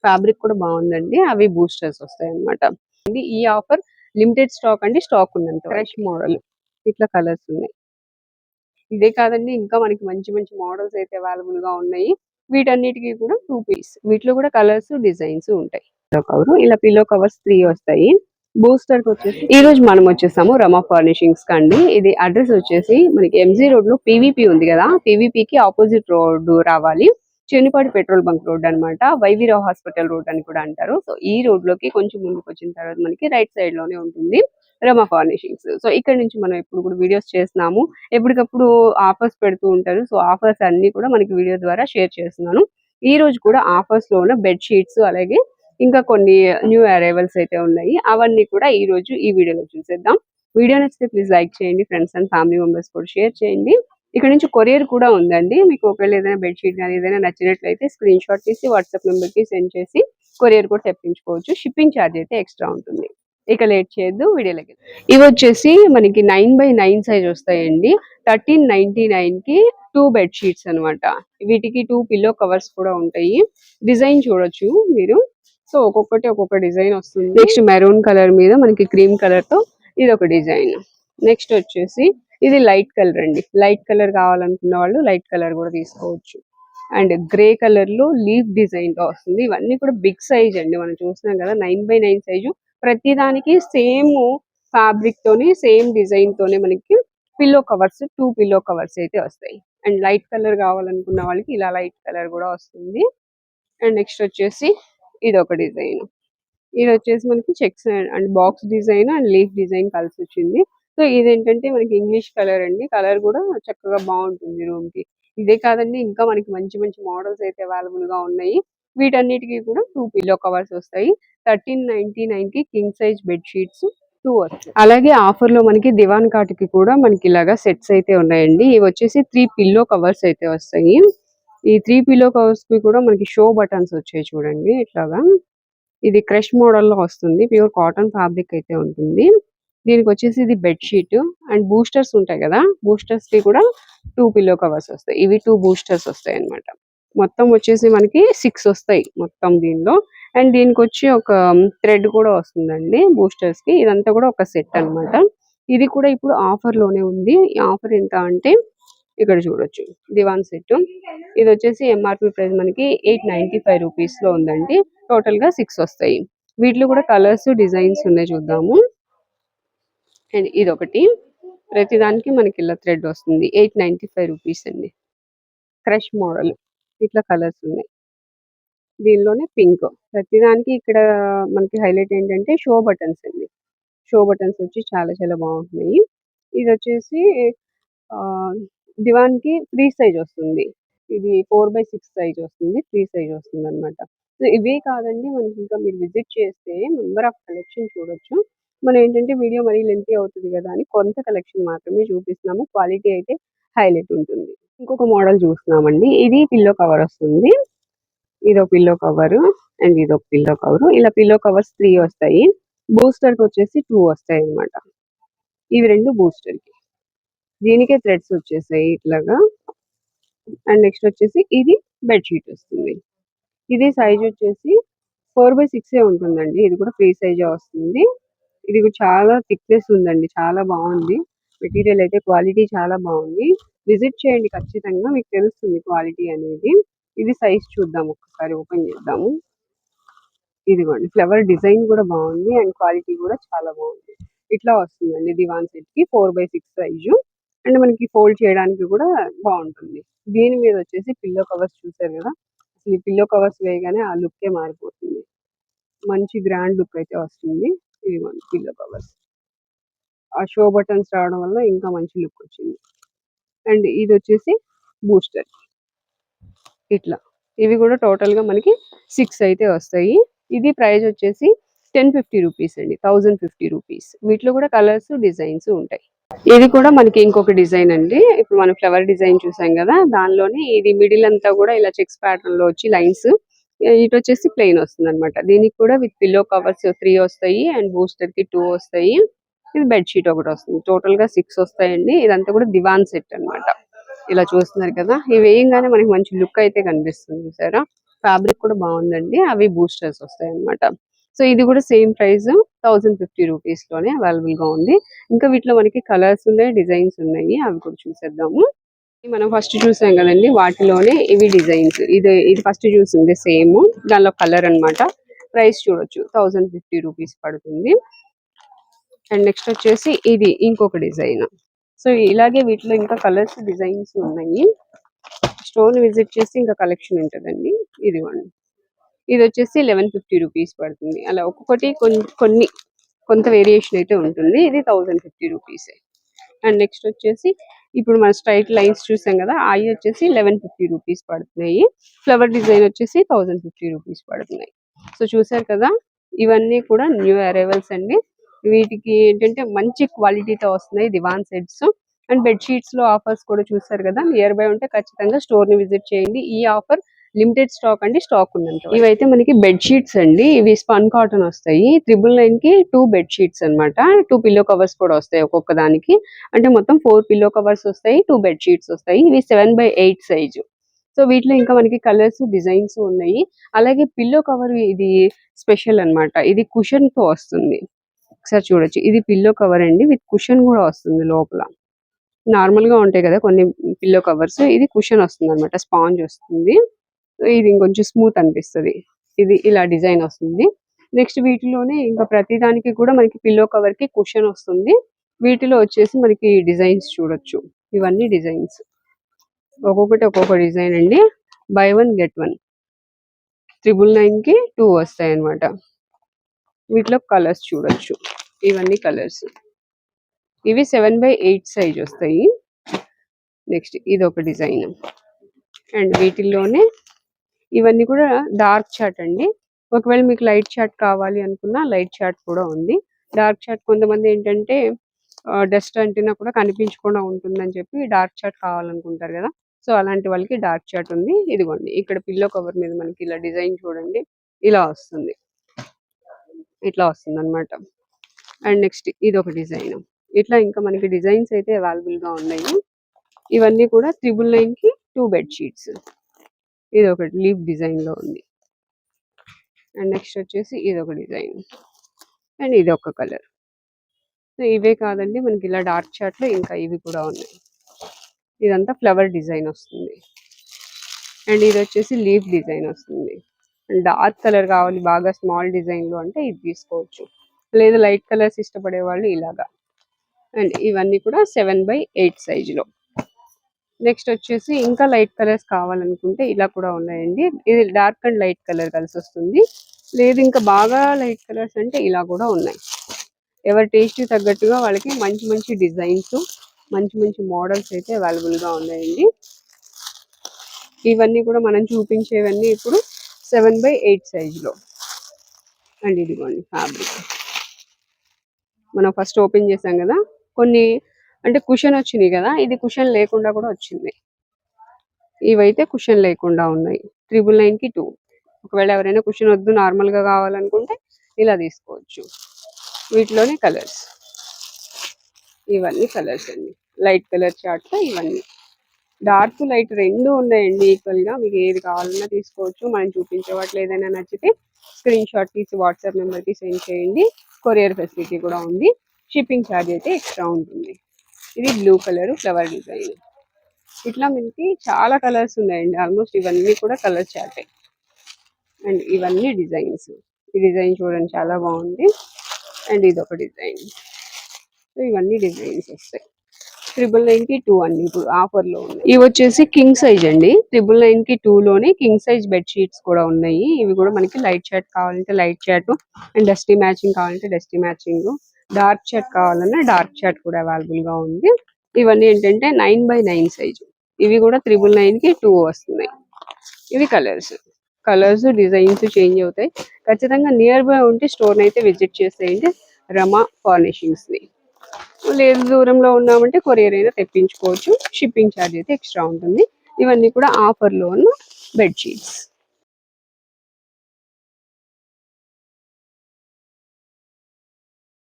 Fabric కూడా బాగుందండి. అవి బూస్టర్స్ వస్తాయి అన్నమాట. ఈ ఆఫర్ లిమిటెడ్ స్టాక్ అండి. స్టాక్ ఉందంట. ఫ్రెష్ మోడల్ ఇట్లా కలర్స్ ఉన్నాయి. ఇదే కాదండి, ఇంకా మనకి మంచి మంచి మోడల్స్ అయితే అవైలబుల్ గా ఉన్నాయి. వీటన్నిటికీ కూడా 2 పీస్. వీటిలో కూడా కలర్స్ డిజైన్స్ ఉంటాయి. కవర్ ఇలా పిల్లో కవర్స్ 3 వస్తాయి. బూస్టర్ కి వచ్చేసి ఈ రోజు మనం వచ్చేసాము రమా ఫర్నిషింగ్స్ కండి. ఇది అడ్రస్ వచ్చేసి మనకి ఎంజీ రోడ్ లో పీవీపీ ఉంది కదా, పీవీపీకి ఆపోజిట్ రోడ్ రావాలి. చెన్నిపాటి పెట్రోల్ బంక్ రోడ్ అన్నమాట. వైవీరావు హాస్పిటల్ రోడ్ అని కూడా అంటారు. సో ఈ రోడ్ లోకి కొంచెం ముందుకు వచ్చిన తర్వాత మనకి రైట్ సైడ్ లోనే ఉంటుంది రమా ఫర్నిషింగ్స్. సో ఇక్కడ నుంచి మనం ఎప్పుడు కూడా వీడియోస్ చేస్తున్నాము. ఎప్పటికప్పుడు ఆఫర్స్ పెడుతూ ఉంటారు. సో ఆఫర్స్ అన్ని కూడా మనకి వీడియో ద్వారా షేర్ చేస్తున్నాను. ఈ రోజు కూడా ఆఫర్స్ లో ఉన్న బెడ్ షీట్స్ అలాగే ఇంకా కొన్ని న్యూ అరైవల్స్ అయితే ఉన్నాయి. అవన్నీ కూడా ఈ రోజు ఈ వీడియోలో చూసేద్దాం. వీడియో నచ్చితే ప్లీజ్ లైక్ చేయండి. ఫ్రెండ్స్ అండ్ ఫ్యామిలీ మెంబర్స్ కూడా షేర్ చేయండి. ఇక్కడ నుంచి కొరియర్ కూడా ఉందండి. మీకు ఒకవేళ ఏదైనా బెడ్షీట్ కానీ ఏదైనా నచ్చినట్లయితే స్క్రీన్ షాట్ తీసి వాట్సాప్ నెంబర్ కి సెండ్ చేసి కొరియర్ కూడా తెప్పించుకోవచ్చు. షిప్పింగ్ ఛార్జ్ అయితే ఎక్స్ట్రా ఉంటుంది. ఇక లేట్ చేయొద్దు, వీడియోలోకి. ఇవి వచ్చేసి మనకి 9x9 సైజ్ వస్తాయండి. 1399 కి 2 బెడ్ షీట్స్ అనమాట. వీటికి 2 పిల్లో కవర్స్ కూడా ఉంటాయి. డిజైన్ చూడొచ్చు మీరు. సో ఒక్కొక్కటి ఒక్కొక్క డిజైన్ వస్తుంది. నెక్స్ట్ మెరూన్ కలర్ మీద మనకి క్రీమ్ కలర్ తో ఇది ఒక డిజైన్. నెక్స్ట్ వచ్చేసి ఇది లైట్ కలర్ అండి. లైట్ కలర్ కావాలనుకున్న వాళ్ళు లైట్ కలర్ కూడా తీసుకోవచ్చు. అండ్ గ్రే కలర్ లో లీఫ్ డిజైన్ తో వస్తుంది. ఇవన్నీ కూడా బిగ్ సైజ్ అండి. మనం చూస్తున్నాం కదా 9x9 సైజు. ప్రతి దానికి సేమ్ ఫ్యాబ్రిక్ తోని సేమ్ డిజైన్ తోనే మనకి పిల్లో కవర్స్ 2 పిల్లో కవర్స్ అయితే వస్తాయి. అండ్ లైట్ కలర్ కావాలనుకున్న వాళ్ళకి ఇలా లైట్ కలర్ కూడా వస్తుంది. అండ్ నెక్స్ట్ వచ్చేసి ఇది ఒక డిజైన్. ఇది వచ్చేసి మనకి checks and box design and leaf design కలిసి వచ్చింది. సో ఇదేంటంటే మనకి ఇంగ్లీష్ కలర్ అండి. కలర్ కూడా చక్కగా బాగుంటుంది రూమ్ కి. ఇదే కాదండి, ఇంకా మనకి మంచి మంచి మోడల్స్ అయితే అవైలబుల్ గా ఉన్నాయి. వీటన్నిటికీ కూడా 2 పిల్లో కవర్స్ వస్తాయి. 1399 కి కింగ్ సైజ్ బెడ్ షీట్స్ 2 వస్తాయి. అలాగే ఆఫర్ లో మనకి దివాన్ కాట్కి కూడా మనకి ఇలాగా సెట్స్ అయితే ఉన్నాయండి. ఇవి వచ్చేసి 3 పిల్లో కవర్స్ అయితే వస్తాయి. ఈ 3 పిల్లో కవర్స్ కి కూడా మనకి షో బటన్స్ వచ్చాయి చూడండి ఇట్లాగా. ఇది క్రష్ మోడల్ లో వస్తుంది. ప్యూర్ కాటన్ ఫ్యాబ్రిక్ అయితే ఉంటుంది. దీనికి వచ్చేసి ఇది బెడ్ షీట్ అండ్ బూస్టర్స్ ఉంటాయి కదా, బూస్టర్స్ కి కూడా 2 పిల్లో కవర్స్ వస్తాయి. ఇవి 2 బూస్టర్స్ వస్తాయి అన్నమాట. మొత్తం వచ్చేసి మనకి 6 వస్తాయి మొత్తం దీనిలో. అండ్ దీనికి వచ్చి ఒక థ్రెడ్ కూడా వస్తుందండి బూస్టర్స్ కి. ఇదంతా కూడా ఒక సెట్ అన్నమాట. ఇది కూడా ఇప్పుడు ఆఫర్ లోనే ఉంది. ఈ ఆఫర్ ఎంత అంటే ఇక్కడ చూడొచ్చు, దివాన్ సెట్. ఇది వచ్చేసి ఎంఆర్పి ప్రైస్ మనకి 895 రూపీస్ లో ఉందండి. టోటల్ గా 6 వస్తాయి. వీటిలో కూడా కలర్స్ డిజైన్స్ ఉన్నాయి, చూద్దాము. అండ్ ఇది ఒకటి. ప్రతి దానికి మనకి ఇలా థ్రెడ్ వస్తుంది. 895 రూపీస్ అండి. క్రష్ మోడల్ ఇట్లా కలర్స్ ఉన్నాయి. దీనిలోనే పింక్. ప్రతిదానికి ఇక్కడ మనకి హైలైట్ ఏంటంటే షో బటన్స్ అండి. షో బటన్స్ వచ్చి చాలా చాలా బాగుంటున్నాయి. ఇది వచ్చేసి దివాన్ కి ఫ్రీ సైజ్ వస్తుంది. ఇది 4x6 సైజ్ వస్తుంది. ఫ్రీ సైజ్ వస్తుంది అనమాట. సో ఇవే కాదండి, మనకి ఇంకా మీరు విజిట్ చేస్తే మెంబర్ ఆఫ్ కలెక్షన్ చూడొచ్చు. మనం ఏంటంటే వీడియో మరీ లెంతీ అవుతుంది కదా అని కొంత కలెక్షన్ మాత్రమే చూపిస్తున్నాము. క్వాలిటీ అయితే హైలైట్ ఉంటుంది. ఇంకొక మోడల్ చూస్తున్నామండి. ఇది పిల్లో కవర్ వస్తుంది. ఇదో పిల్లో కవర్ అండ్ ఇదో పిల్లో కవర్. ఇలా పిల్లో కవర్స్ 3 వస్తాయి. బూస్టర్ కి వచ్చేసి 2 వస్తాయి అన్నమాట. ఇవి 2 బూస్టర్ కి. దీనికే థ్రెడ్స్ వచ్చేసాయి ఇట్లాగా. అండ్ నెక్స్ట్ వచ్చేసి ఇది బెడ్ షీట్ వస్తుంది. ఇది సైజ్ వచ్చేసి 4x6 ఉంటుందండి. ఇది కూడా ఫ్రీ సైజ్ వస్తుంది. ఇది కూడా చాలా థిక్నెస్ ఉందండి. చాలా బాగుంది. మెటీరియల్ అయితే క్వాలిటీ చాలా బాగుంది. విజిట్ చేయండి ఖచ్చితంగా, మీకు తెలుస్తుంది క్వాలిటీ అనేది. ఇది సైజ్ చూద్దాం, ఒక్కసారి ఓపెన్ చేద్దాము. ఇదిగోండి, ఫ్లవర్ డిజైన్ కూడా బాగుంది అండ్ క్వాలిటీ కూడా చాలా బాగుంది. ఇట్లా వస్తుందండి దివాన్ సెట్ కి 4x6 సైజు. అండ్ మనకి ఫోల్డ్ చేయడానికి కూడా బాగుంటుంది. దీని మీద వచ్చేసి పిల్లో కవర్స్ చూసారు కదా, అసలు ఈ పిల్లో కవర్స్ వేయగానే ఆ లుక్కే మారిపోతుంది. మంచి గ్రాండ్ లుక్ అయితే వస్తుంది. ఇదిగోండి పిల్లో కవర్స్. ఆ షో బటన్స్ రావడం వల్ల ఇంకా మంచి లుక్ వచ్చింది. అండ్ ఇది వచ్చేసి బూస్టర్ ఇట్లా. ఇవి కూడా టోటల్ గా మనకి 6 అయితే వస్తాయి. ఇది ప్రైస్ వచ్చేసి 1050 రూపీస్ అండి. 1050 రూపీస్. వీటిలో కూడా కలర్స్ డిజైన్స్ ఉంటాయి. ఇది కూడా మనకి ఇంకొక డిజైన్ అండి. ఇప్పుడు మనం ఫ్లవర్ డిజైన్ చూసాం కదా, దానిలోనే ఇది మిడిల్ అంతా కూడా ఇలా చెక్స్ ప్యాటర్న్ లో వచ్చి లైన్స్. ఇటు వచ్చేసి ప్లెయిన్ వస్తుంది అనమాట. దీనికి కూడా విత్ పిల్లో కవర్స్ 3 వస్తాయి అండ్ బూస్టర్ కి 2 వస్తాయి. ఇది బెడ్ షీట్ ఒకటి వస్తుంది. టోటల్ గా 6 వస్తాయండి. ఇదంతా కూడా దివాన్ సెట్ అన్నమాట. ఇలా చూస్తున్నారు కదా, ఇవి వేయంగానే మనకి మంచి లుక్ అయితే కనిపిస్తుంది చూసారా. ఫ్యాబ్రిక్ కూడా బాగుందండి. అవి బూస్టర్స్ వస్తాయి అన్నమాట. సో ఇది కూడా సేమ్ ప్రైస్ 1050 రూపీస్ లోనే అవైలబుల్ గా ఉంది. ఇంకా వీటిలో మనకి కలర్స్ ఉన్నాయి, డిజైన్స్ ఉన్నాయి, అవి కూడా చూసేద్దాము. మనం ఫస్ట్ చూసాం కదండి, వాటిలోనే ఇవి డిజైన్స్. ఇది ఫస్ట్ చూసింది సేమ్, దానిలో కలర్ అన్నమాట. ప్రైస్ చూడొచ్చు, 1050 రూపీస్ పడుతుంది. అండ్ నెక్స్ట్ వచ్చేసి ఇది ఇంకొక డిజైన్. సో ఇలాగే వీటిలో ఇంకా కలర్స్, డిజైన్స్ ఉన్నాయి. స్టోర్ విజిట్ చేసి ఇంకా కలెక్షన్ ఉంటుందండి. ఇదిగోండి, ఇది వచ్చేసి 1150 రూపీస్ పడుతుంది. అలా ఒక్కొక్కటి కొంత వేరియేషన్ అయితే ఉంటుంది. ఇది 1050 రూపీస్. అండ్ నెక్స్ట్ వచ్చేసి ఇప్పుడు మన స్ట్రైట్ లైన్స్ చూసాం కదా, అవి వచ్చేసి 1150 రూపీస్ పడుతున్నాయి. ఫ్లవర్ డిజైన్ వచ్చేసి 1050 రూపీస్ పడుతున్నాయి. సో చూసారు కదా, ఇవన్నీ కూడా న్యూ అరైవల్స్ అండి. వీటికి ఏంటంటే మంచి క్వాలిటీతో వస్తున్నాయి దివాన్ సెట్స్. అండ్ బెడ్షీట్స్ లో ఆఫర్స్ కూడా చూసారు కదా, నియర్ బై ఉంటే ఖచ్చితంగా స్టోర్ ని విజిట్ చేయండి. ఈ ఆఫర్ లిమిటెడ్ స్టాక్ అండి, స్టాక్ ఉన్నంత. ఇవైతే మనకి బెడ్షీట్స్ అండి. ఇవి స్పన్ కాటన్ వస్తాయి. 999 కి 2 బెడ్షీట్స్ అన్నమాట. 2 పిల్లో కవర్స్ కూడా వస్తాయి ఒక్కొక్క దానికి. అంటే మొత్తం 4 పిల్లో కవర్స్ వస్తాయి, 2 బెడ్షీట్స్ వస్తాయి. ఇవి 7/8 సైజు. సో వీటిలో ఇంకా మనకి కలర్స్, డిజైన్స్ ఉన్నాయి. అలాగే పిల్లో కవర్ ఇది స్పెషల్ అన్నమాట. ఇది కుషన్ తో వస్తుంది. ఒకసారి చూడొచ్చు, ఇది పిల్లో కవర్ అండి, విత్ కుషన్ కూడా వస్తుంది లోపల. నార్మల్ గా ఉంటాయి కదా కొన్ని పిల్లో కవర్స్, ఇది కుషన్ వస్తుంది అనమాట, స్పాంజ్ వస్తుంది. ఇది ఇంకొంచెం స్మూత్ అనిపిస్తుంది. ఇది ఇలా డిజైన్ వస్తుంది. నెక్స్ట్ వీటిలోనే ఇంకా ప్రతి దానికి కూడా మనకి పిల్లో కవర్ కి కుషన్ వస్తుంది. వీటిలో వచ్చేసి మనకి డిజైన్స్ చూడొచ్చు. ఇవన్నీ డిజైన్స్, ఒక్కొక్కటి ఒక్కొక్క డిజైన్ అండి. బై 1 గెట్ 1, 999 కి 2 వస్తాయి అనమాట. వీటిలో కలర్స్ చూడొచ్చు. ఇవన్నీ కలర్స్. ఇవి 7/8 సైజ్ వస్తాయి. నెక్స్ట్ ఇది ఒక డిజైన్. అండ్ వీటిల్లోనే ఇవన్నీ కూడా డార్క్ చాట్ అండి. ఒకవేళ మీకు లైట్ చాట్ కావాలి అనుకున్నా లైట్ చాట్ కూడా ఉంది. డార్క్ చాట్ కొంతమంది ఏంటంటే డస్ట్ అంటినా కూడా కనిపించకుండా ఉంటుందని చెప్పి డార్క్ చాట్ కావాలనుకుంటారు కదా. సో అలాంటి వాళ్ళకి డార్క్ చాట్ ఉంది. ఇదిగోండి, ఇక్కడ పిల్లో కవర్ మీద మనకి ఇలా డిజైన్ చూడండి, ఇలా వస్తుంది, ఇట్లా వస్తుంది అనమాట. అండ్ నెక్స్ట్ ఇది ఒక డిజైన్. ఇట్లా ఇంకా మనకి డిజైన్స్ అయితే అవైలబుల్ గా ఉన్నాయి. ఇవన్నీ కూడా 999 కి 2 బెడ్షీట్స్. ఇది ఒక లీఫ్ డిజైన్ లో ఉంది. అండ్ నెక్స్ట్ వచ్చేసి ఇది ఒక డిజైన్. అండ్ ఇది ఒక కలర్. సో ఇవే కాదండి, మనకి ఇలా డార్క్ చాట్ లో ఇంకా ఇవి కూడా ఉన్నాయి. ఇదంతా ఫ్లవర్ డిజైన్ వస్తుంది. అండ్ ఇది వచ్చేసి లీఫ్ డిజైన్ వస్తుంది. అండ్ డార్క్ కలర్ కావాలి బాగా స్మాల్ డిజైన్ లో అంటే ఇది తీసుకోవచ్చు. లేదు లైట్ కలర్స్ ఇష్టపడే వాళ్ళు ఇలాగా. అండ్ ఇవన్నీ కూడా 7/8 సైజులో. నెక్స్ట్ వచ్చేసి ఇంకా లైట్ కలర్స్ కావాలనుకుంటే ఇలా కూడా ఉన్నాయండి. ఇది డార్క్ అండ్ లైట్ కలర్ కలిసి వస్తుంది. లేదు ఇంకా బాగా లైట్ కలర్స్ అంటే ఇలా కూడా ఉన్నాయి. ఎవరి టేస్ట్ తగ్గట్టుగా వాళ్ళకి మంచి మంచి డిజైన్స్, మంచి మంచి మోడల్స్ అయితే అవైలబుల్ గా ఉన్నాయండి. ఇవన్నీ కూడా మనం చూపించేవన్నీ ఇప్పుడు 7/8 సైజులో. అండ్ ఇదిగోండి ఫ్యాబ్రిక్. మనం ఫస్ట్ ఓపెన్ చేసాం కదా, కొన్ని అంటే కుషన్ వచ్చినాయి కదా, ఇది కుషన్ లేకుండా కూడా వచ్చింది. ఇవైతే కుషన్ లేకుండా ఉన్నాయి. 999 కి 2. ఒకవేళ ఎవరైనా కుషన్ వద్దు నార్మల్ గా కావాలనుకుంటే ఇలా తీసుకోవచ్చు. వీటిలోనే కలర్స్, ఇవన్నీ కలర్స్ అండి. లైట్ కలర్ చార్ట్, ఇవన్నీ డార్క్ లైట్ రెండు ఉన్నాయండి ఈక్వల్ గా. మీకు ఏది కావాలన్నా తీసుకోవచ్చు. మనం చూపించే వాటిలో ఏదైనా నచ్చితే స్క్రీన్ షాట్ తీసి వాట్సాప్ నెంబర్ కి సెండ్ చేయండి. కొరియర్ ఫెసిలిటీ కూడా ఉంది. షిప్పింగ్ ఛార్జ్ అయితే ఎక్స్ట్రా ఉంటుంది. ఇది బ్లూ కలర్ ఫ్లవర్ డిజైన్. ఇట్లా మనకి చాలా కలర్స్ ఉన్నాయండి. ఆల్మోస్ట్ ఇవన్నీ కూడా కలర్ చార్టే. అండ్ ఇవన్నీ డిజైన్స్. ఈ డిజైన్ చూడండి చాలా బాగుంది. అండ్ ఇది ఒక డిజైన్. సో ఇవన్నీ డిజైన్స్ వస్తాయి. 999 కి 2 అండి ఇప్పుడు ఆఫర్ లో ఉన్నాయి. ఇవి వచ్చేసి కింగ్ సైజ్ అండి. 999 కి 2 లోనే కింగ్ సైజ్ బెడ్ షీట్స్ కూడా ఉన్నాయి. ఇవి కూడా మనకి లైట్ చాట్ కావాలంటే లైట్ చాట్, అండ్ డస్టీ మ్యాచింగ్ కావాలంటే డస్టీ మ్యాచింగ్, డార్క్ చాట్ కావాలన్నా డార్క్ చాట్ కూడా అవైలబుల్ గా ఉంది. ఇవన్నీ ఏంటంటే 9/9 సైజు. ఇవి కూడా 999 కి 2 వస్తున్నాయి. ఇవి కలర్స్ డిజైన్స్ చేంజ్ అవుతాయి. ఖచ్చితంగా నియర్ బై ఉంటే స్టోర్ అయితే విజిట్ చేసేయండి, రమా ఫర్నిషింగ్స్ ని. లేదు దూరంలో ఉన్నామంటే కొరియర్ అయినా తెప్పించుకోవచ్చు. షిప్పింగ్ ఛార్జ్ అయితే ఎక్స్ట్రా ఉంటుంది. ఇవన్నీ కూడా ఆఫర్ లో ఉన్న బెడ్షీట్స్.